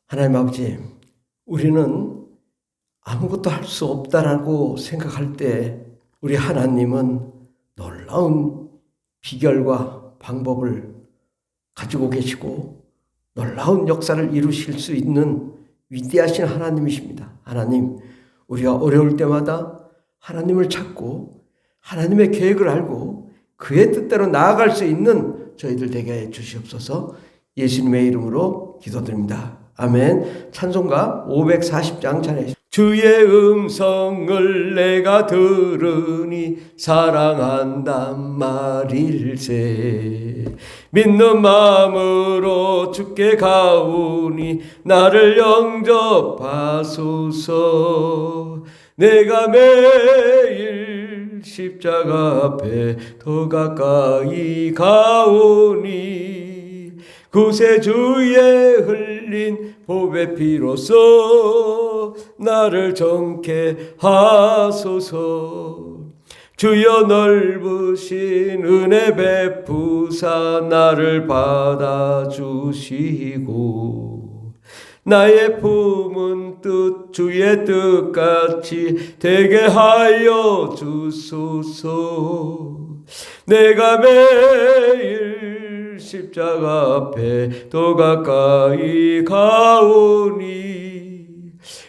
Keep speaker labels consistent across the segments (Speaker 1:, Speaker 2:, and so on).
Speaker 1: 하나님 아버지, 우리는 아무것도 할 수 없다라고 생각할 때 우리 하나님은 놀라운 비결과 방법을 가지고 계시고 놀라운 역사를 이루실 수 있는 위대하신 하나님이십니다. 하나님, 우리가 어려울 때마다 하나님을 찾고 하나님의 계획을 알고 그의 뜻대로 나아갈 수 있는 저희들 되게 해 주시옵소서. 예수님의 이름으로 기도드립니다. 아멘. 찬송가 540장 찬양. 주의 음성을 내가 들으니 사랑한단 말일세. 믿는 마음으로 주께 가오니 나를 영접하소서. 내가 매일 십자가 앞에 더 가까이 가오니 구세주의 흘린 보배 피로써 나를 정케 하소서. 주여 넓으신 은혜 베푸사 나를 받아주시고 나의 품은 뜻 주의 뜻같이 되게 하여 주소서. 내가 매일 십자가 앞에 더 가까이 가오니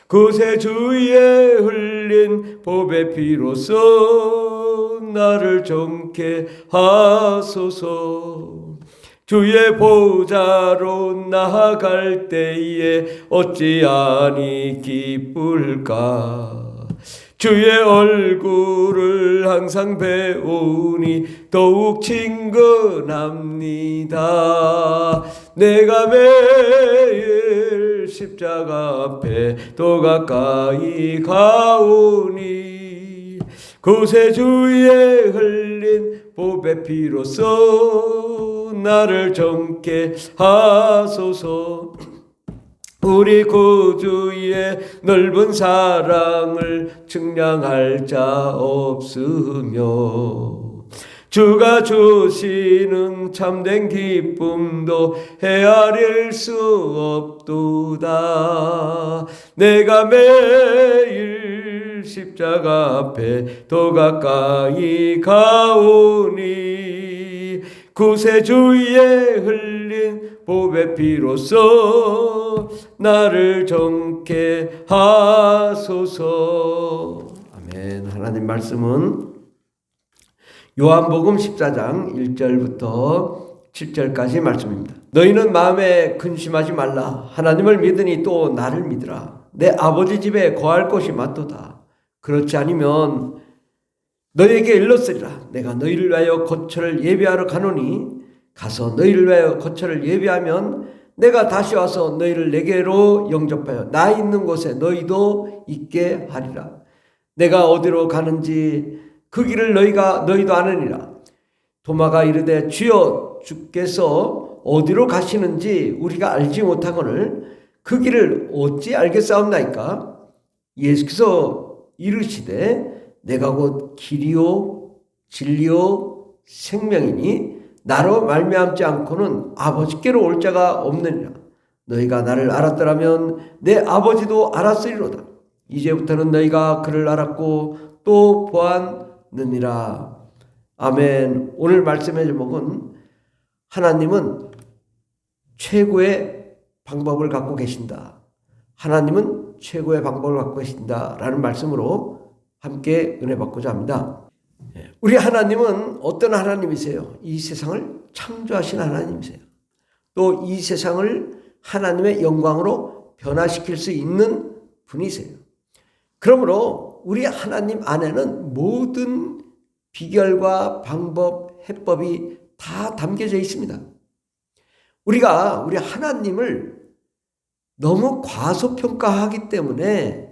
Speaker 1: 구세주의 흘린 보배 피로써 나를 정케 하소서. 주의 보좌로 나아갈 때에 어찌하니 기쁠까. 주의 얼굴을 항상 배우니 더욱 친근합니다. 내가 매일 십자가 앞에 더 가까이 가오니 구세주의 흘린 보배 피로써 나를 정케 하소서. 우리 구주의 넓은 사랑을 측량할 자 없으며 주가 주시는 참된 기쁨도 헤아릴 수 없도다. 내가 매일 십자가 앞에 더 가까이 가오니 구세주의 흘린 보배 피로써 나를 정케 하소서. 아멘. 하나님 말씀은 요한복음 14장 1절부터 7절까지 말씀입니다. 너희는 마음에 근심하지 말라. 하나님을 믿으니 또 나를 믿으라. 내 아버지 집에 거할 곳이 많도다. 그렇지 않으면 너희에게 일렀으리라. 내가 너희를 위하여 거처를 예비하러 가노니 가서 너희를 위하여 거처를 예비하면 내가 다시 와서 너희를 내게로 영접하여 나 있는 곳에 너희도 있게 하리라. 내가 어디로 가는지 그 길을 너희도 아느니라. 도마가 이르되 주여 주께서 어디로 가시는지 우리가 알지 못하거늘 그 길을 어찌 알겠사옵나이까. 예수께서 이르시되 내가 곧 길이요 진리요 생명이니 나로 말미암지 않고는 아버지께로 올 자가 없느니라. 너희가 나를 알았더라면 내 아버지도 알았으리로다. 이제부터는 너희가 그를 알았고 또 보았느니라. 아멘. 오늘 말씀의 제목은 하나님은 최고의 방법을 갖고 계신다. 하나님은 최고의 방법을 갖고 계신다 라는 말씀으로 함께 은혜 받고자 합니다. 우리 하나님은 어떤 하나님이세요? 이 세상을 창조하신 하나님이세요. 또 이 세상을 하나님의 영광으로 변화시킬 수 있는 분이세요. 그러므로 우리 하나님 안에는 모든 비결과 방법, 해법이 다 담겨져 있습니다. 우리가 우리 하나님을 너무 과소평가하기 때문에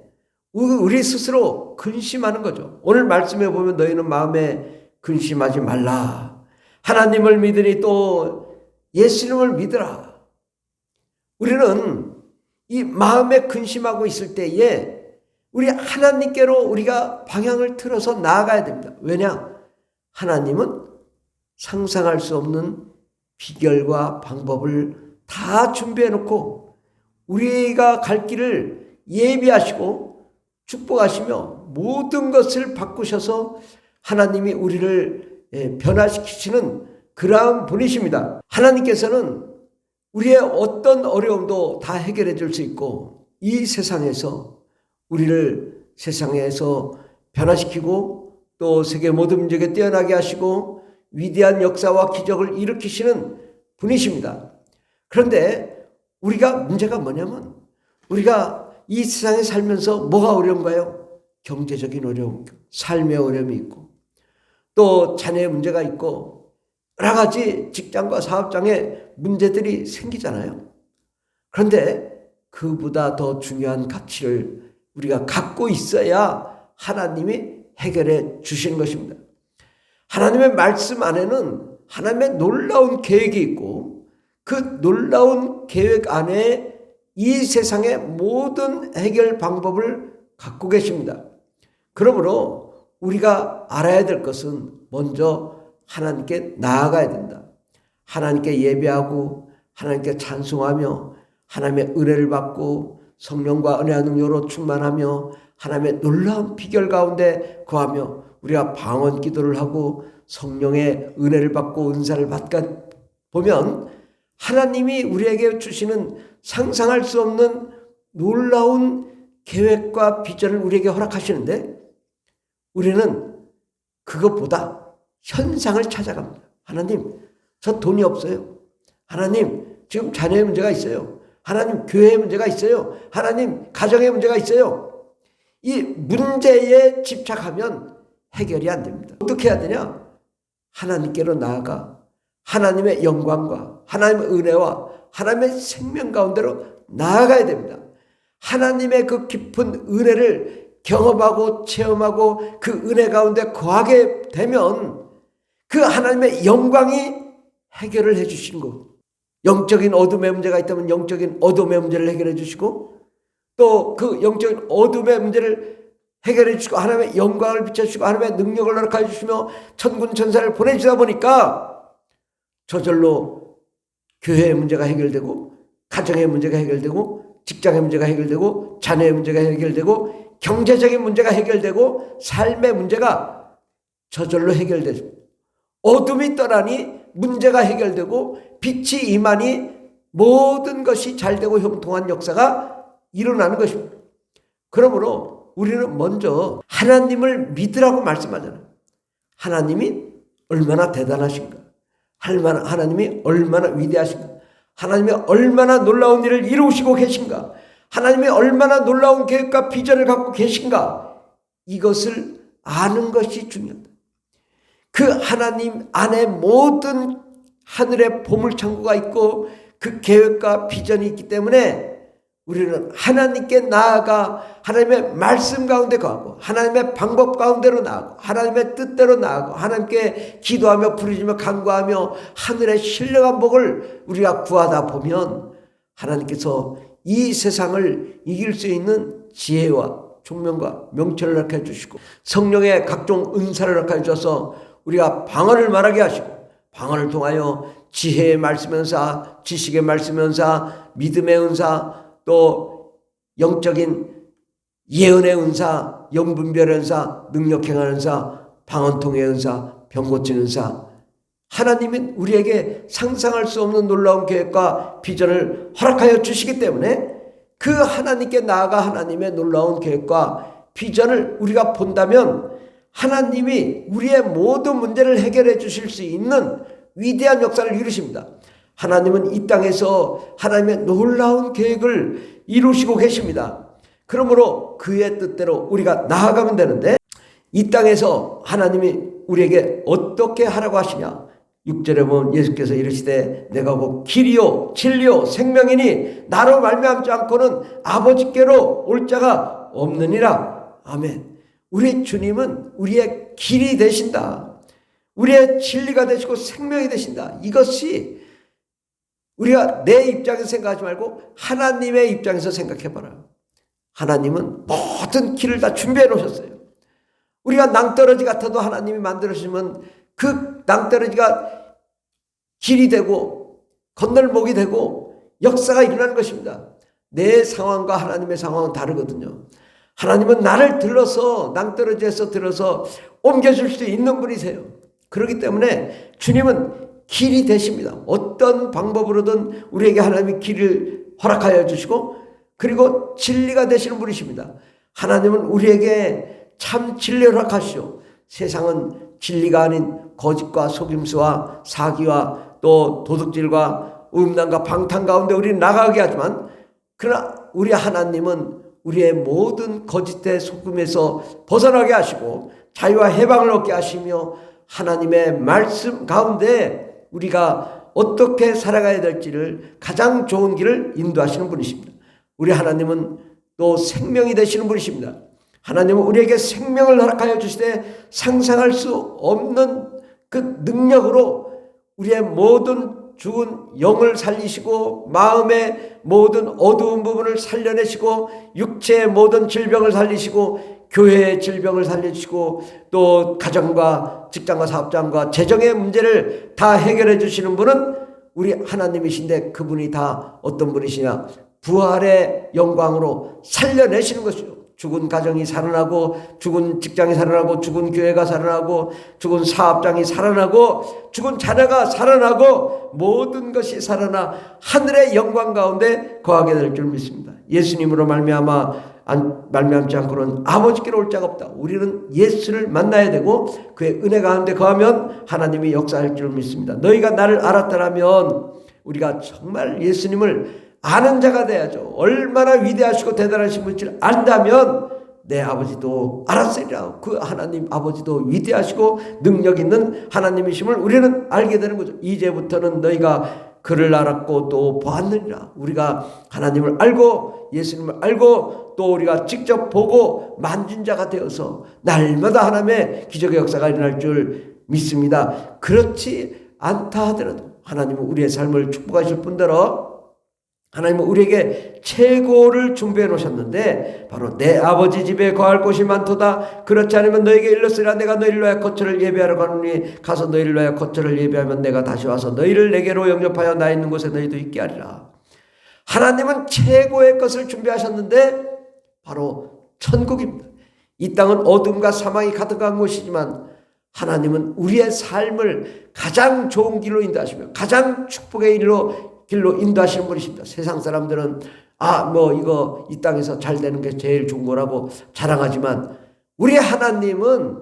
Speaker 1: 우리 스스로 근심하는 거죠. 오늘 말씀에 보면 너희는 마음에 근심하지 말라. 하나님을 믿으니 또 예수님을 믿으라. 우리는 이 마음에 근심하고 있을 때에 우리 하나님께로 우리가 방향을 틀어서 나아가야 됩니다. 왜냐? 하나님은 상상할 수 없는 비결과 방법을 다 준비해 놓고 우리가 갈 길을 예비하시고 축복하시며 모든 것을 바꾸셔서 하나님이 우리를 변화시키시는 그러한 분이십니다. 하나님께서는 우리의 어떤 어려움도 다 해결해 줄 수 있고 이 세상에서 우리를 세상에서 변화시키고 또 세계 모든 민족에 뛰어나게 하시고 위대한 역사와 기적을 일으키시는 분이십니다. 그런데 우리가 문제가 뭐냐면 우리가 이 세상에 살면서 뭐가 어려운가요? 경제적인 어려움, 삶의 어려움이 있고 또 자녀의 문제가 있고 여러 가지 직장과 사업장에 문제들이 생기잖아요. 그런데 그보다 더 중요한 가치를 우리가 갖고 있어야 하나님이 해결해 주시는 것입니다. 하나님의 말씀 안에는 하나님의 놀라운 계획이 있고 그 놀라운 계획 안에 이 세상의 모든 해결 방법을 갖고 계십니다. 그러므로 우리가 알아야 될 것은 먼저 하나님께 나아가야 된다. 하나님께 예배하고 하나님께 찬송하며 하나님의 은혜를 받고 성령과 은혜와 능력으로 충만하며 하나님의 놀라운 비결 가운데 거하며 우리가 방언 기도를 하고 성령의 은혜를 받고 은사를 받다 보면 하나님이 우리에게 주시는 상상할 수 없는 놀라운 계획과 비전을 우리에게 허락하시는데 우리는 그것보다 현상을 찾아갑니다. 하나님, 저 돈이 없어요. 하나님, 지금 자녀의 문제가 있어요. 하나님, 교회의 문제가 있어요. 하나님, 가정의 문제가 있어요. 이 문제에 집착하면 해결이 안 됩니다. 어떻게 해야 되냐? 하나님께로 나아가 하나님의 영광과 하나님의 은혜와 하나님의 생명 가운데로 나아가야 됩니다. 하나님의 그 깊은 은혜를 경험하고 체험하고 그 은혜 가운데 거하게 되면 그 하나님의 영광이 해결을 해 주시는 것. 영적인 어둠의 문제가 있다면 영적인 어둠의 문제를 해결해 주시고 또 그 영적인 어둠의 문제를 해결해 주시고 하나님의 영광을 비춰주시고 하나님의 능력을 허락해 주시며 천군 천사를 보내주다 보니까 저절로 교회의 문제가 해결되고 가정의 문제가 해결되고 직장의 문제가 해결되고 자녀의 문제가 해결되고 경제적인 문제가 해결되고 삶의 문제가 저절로 해결되죠. 어둠이 떠나니 문제가 해결되고 빛이 임하니 모든 것이 잘되고 형통한 역사가 일어나는 것입니다. 그러므로 우리는 먼저 하나님을 믿으라고 말씀하잖아요. 하나님이 얼마나 대단하신가? 하나님이 얼마나 위대하신가? 하나님이 얼마나 놀라운 일을 이루시고 계신가? 하나님이 얼마나 놀라운 계획과 비전을 갖고 계신가? 이것을 아는 것이 중요하다. 그 하나님 안에 모든 하늘의 보물창고가 있고 그 계획과 비전이 있기 때문에 우리는 하나님께 나아가 하나님의 말씀 가운데 거하고 하나님의 방법 가운데로 나아가고 하나님의 뜻대로 나아가고 하나님께 기도하며 부르짖으며 간구하며 하늘의 신령한 복을 우리가 구하다 보면 하나님께서 이 세상을 이길 수 있는 지혜와 총명과 명철을 허락해 주시고 성령의 각종 은사를 허락해 주셔서 우리가 방언을 말하게 하시고 방언을 통하여 지혜의 말씀 은사, 지식의 말씀 은사, 믿음의 은사, 또 영적인 예언의 은사, 영분별의 은사, 능력 행하는 은사, 방언통의 은사, 병 고치는 은사. 하나님은 우리에게 상상할 수 없는 놀라운 계획과 비전을 허락하여 주시기 때문에 그 하나님께 나아가 하나님의 놀라운 계획과 비전을 우리가 본다면 하나님이 우리의 모든 문제를 해결해 주실 수 있는 위대한 역사를 이루십니다. 하나님은 이 땅에서 하나님의 놀라운 계획을 이루시고 계십니다. 그러므로 그의 뜻대로 우리가 나아가면 되는데 이 땅에서 하나님이 우리에게 어떻게 하라고 하시냐? 6절에 보면 예수께서 이르시되 내가 곧 길이요 진리요 생명이니 나로 말미암지 않고는 아버지께로 올 자가 없느니라. 아멘. 우리 주님은 우리의 길이 되신다. 우리의 진리가 되시고 생명이 되신다. 이것이 우리가 내 입장에서 생각하지 말고 하나님의 입장에서 생각해봐라. 하나님은 모든 길을 다 준비해 놓으셨어요. 우리가 낭떠러지 같아도 하나님이 만들어주시면 그 낭떠러지가 길이 되고 건널목이 되고 역사가 일어나는 것입니다. 내 상황과 하나님의 상황은 다르거든요. 하나님은 나를 들어서 낭떠러지에서 들어서 옮겨줄 수 있는 분이세요. 그렇기 때문에 주님은 길이 되십니다. 어떤 방법으로든 우리에게 하나님이 길을 허락하여 주시고 그리고 진리가 되시는 분이십니다. 하나님은 우리에게 참 진리를 허락하시오. 세상은 진리가 아닌 거짓과 속임수와 사기와 또 도둑질과 음란과 방탕 가운데 우리는 나가게 하지만 그러나 우리 하나님은 우리의 모든 거짓의 속임에서 벗어나게 하시고 자유와 해방을 얻게 하시며 하나님의 말씀 가운데 우리가 어떻게 살아가야 될지를 가장 좋은 길을 인도하시는 분이십니다. 우리 하나님은 또 생명이 되시는 분이십니다. 하나님은 우리에게 생명을 허락하여 주시되 상상할 수 없는 그 능력으로 우리의 모든 죽은 영을 살리시고 마음의 모든 어두운 부분을 살려내시고 육체의 모든 질병을 살리시고 교회의 질병을 살리시고 또 가정과 직장과 사업장과 재정의 문제를 다 해결해 주시는 분은 우리 하나님이신데 그분이 다 어떤 분이시냐? 부활의 영광으로 살려내시는 것이죠. 죽은 가정이 살아나고 죽은 직장이 살아나고 죽은 교회가 살아나고 죽은 사업장이 살아나고 죽은 자녀가 살아나고 모든 것이 살아나 하늘의 영광 가운데 거하게 될 줄 믿습니다. 예수님으로 말미암지 않고는 아버지께로 올 자가 없다. 우리는 예수를 만나야 되고 그의 은혜 가운데 거하면 하나님이 역사할 줄 믿습니다. 너희가 나를 알았다라면 우리가 정말 예수님을 아는 자가 돼야죠. 얼마나 위대하시고 대단하신 분인지를 안다면 내 아버지도 알았으리라. 그 하나님 아버지도 위대하시고 능력 있는 하나님이심을 우리는 알게 되는 거죠. 이제부터는 너희가 그를 알았고 또 보았느니라. 우리가 하나님을 알고 예수님을 알고 또 우리가 직접 보고 만진 자가 되어서 날마다 하나님의 기적의 역사가 일어날 줄 믿습니다. 그렇지 않다 하더라도 하나님은 우리의 삶을 축복하실 뿐더러 하나님은 우리에게 최고를 준비해 놓으셨는데 바로 내 아버지 집에 거할 곳이 많도다. 그렇지 않으면 너에게 일렀으리라. 내가 너희를 위하여 거처를 예비하러 가노니 가서 너희를 위하여 거처를 예비하면 내가 다시 와서 너희를 내게로 영접하여 나 있는 곳에 너희도 있게 하리라. 하나님은 최고의 것을 준비하셨는데 바로 천국입니다. 이 땅은 어둠과 사망이 가득한 곳이지만 하나님은 우리의 삶을 가장 좋은 길로 인도하시며 가장 축복의 길로 인도하시는 분이십니다. 세상 사람들은 이거 이 땅에서 잘 되는 게 제일 좋은 거라고 자랑하지만 우리 하나님은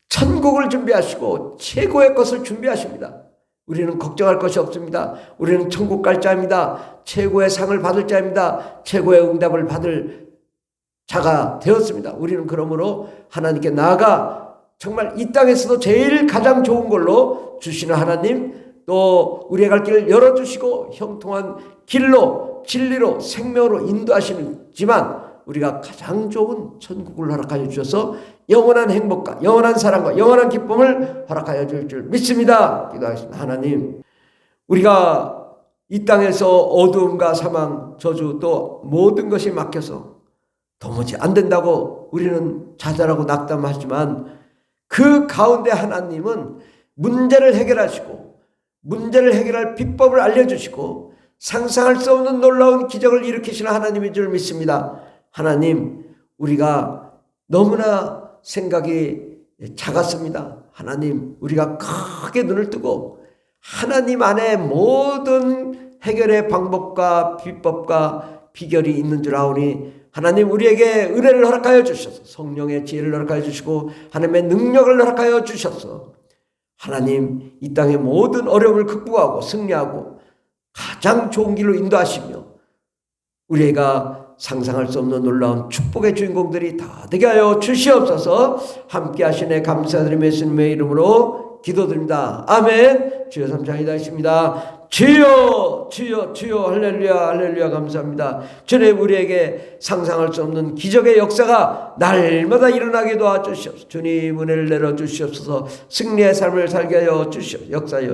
Speaker 1: 천국을 준비하시고 최고의 것을 준비하십니다. 우리는 걱정할 것이 없습니다. 우리는 천국 갈 자입니다. 최고의 상을 받을 자입니다. 최고의 응답을 받을 자가 되었습니다. 우리는 그러므로 하나님께 나아가 정말 이 땅에서도 제일 가장 좋은 걸로 주시는 하나님 또 우리의 갈 길을 열어주시고 형통한 길로 진리로 생명으로 인도하시지만 우리가 가장 좋은 천국을 허락하여 주셔서 영원한 행복과 영원한 사랑과 영원한 기쁨을 허락하여 줄 줄 믿습니다. 기도하겠습니다. 하나님, 우리가 이 땅에서 어두움과 사망, 저주 또 모든 것이 막혀서 도무지 안 된다고 우리는 좌절하고 낙담하지만 그 가운데 하나님은 문제를 해결하시고 문제를 해결할 비법을 알려주시고 상상할 수 없는 놀라운 기적을 일으키시는 하나님인 줄 믿습니다. 하나님, 우리가 너무나 생각이 작았습니다. 하나님, 우리가 크게 눈을 뜨고 하나님 안에 모든 해결의 방법과 비법과 비결이 있는 줄 아오니 하나님 우리에게 은혜를 허락하여 주셔서 성령의 지혜를 허락하여 주시고 하나님의 능력을 허락하여 주셔서 하나님 이 땅의 모든 어려움을 극복하고 승리하고 가장 좋은 길로 인도하시며 우리가 상상할 수 없는 놀라운 축복의 주인공들이 다 되게 하여 주시옵소서. 함께 하시네 감사드리며 예수님의 이름으로 기도드립니다. 아멘. 주여 삼창이다 하십니다. 주여 주여 주여 할렐루야 할렐루야 감사합니다. 주님 우리에게 상상할 수 없는 기적의 역사가 날마다 일어나게 도와주시옵소서. 주님 은혜를 내려주시옵소서. 승리의 삶을 살게 하여 주시옵소서. 역사하여